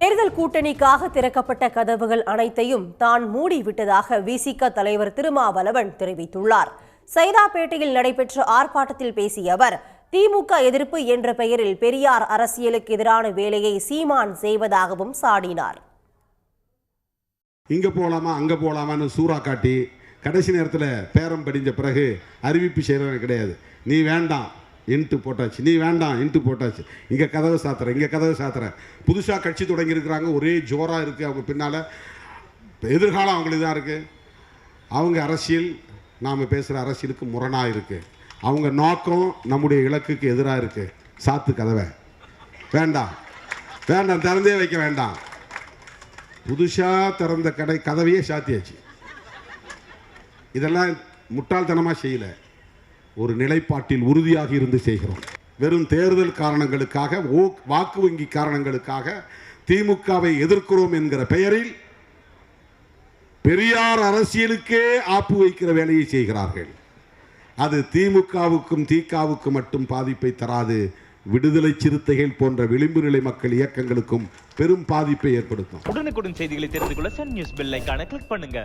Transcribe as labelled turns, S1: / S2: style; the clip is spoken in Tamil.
S1: தேர்தல் கூட்டணிக்காக திறக்கப்பட்ட கதவுகள் அனைத்தையும் தான் மூடிவிட்டதாக விசிக தலைவர் திருமாவளவன் தெரிவித்துள்ளார். சைதாப்பேட்டையில் நடைபெற்ற ஆர்ப்பாட்டத்தில் பேசிய அவர், திமுக எதிர்ப்பு என்ற பெயரில் பெரியார் அரசியலுக்கு எதிரான வேலையை சீமான் செய்வதாகவும் சாடினார்.
S2: இங்க போலாமா அங்க போலாமான்னு சூறா காட்டி கடைசி நேரத்தில் பேரம் படிஞ்ச பிறகு அறிவிப்பு செய்யறது கிடையாது. நீ வேண்டாம் இன்ட்டு போட்டாச்சு, நீ வேண்டாம் இன்ட்டு போட்டாச்சு, இங்கே கதவை சாத்துறேன், இங்கே கதவை சாத்துறேன். புதுசாக கட்சி தொடங்கியிருக்கிறாங்க, ஒரே ஜோராக இருக்குது. அவங்க பின்னால் எதிர்காலம் அவங்களுக்கு தான் இருக்குது. அவங்க அரசியல் நாம் பேசுகிற அரசியலுக்கு முரணாக இருக்குது. அவங்க நோக்கம் நம்முடைய இலக்குக்கு எதிராக இருக்குது. சாத்து கதவை, வேண்டாம் வேண்டாம், திறந்தே வைக்க வேண்டாம். புதுசாக திறந்த கதவையே சாத்தியாச்சு. இதெல்லாம் முட்டாள்தனமாக செய்யலை, ஒரு நிலைப்பாட்டில் உறுதியாக இருந்து செய்கிறோம். வெறும் தேர்தல் காரணங்களுக்காக, வாக்கு வங்கி காரணங்களுக்காக திமுகவை எதிர்க்கிறோம் என்கிற பெயரில் பெரியார் அரசியலுக்கே ஆப்பு வைக்கிற வேலையை செய்கிறார்கள். அது திமுகவுக்கும் திகாவுக்கும் மட்டும் பாதிப்பை தராது, விடுதலை சிறுத்தைகள் போன்ற விளிம்பு நிலை மக்கள் இயக்கங்களுக்கும் பெரும் பாதிப்பை ஏற்படுத்தும்.
S3: உடனுக்குடன் செய்திகளை தெரிந்து கொள்ள சன் நியூஸ் பெல் ஐகானை கிளிக் பண்ணுங்க.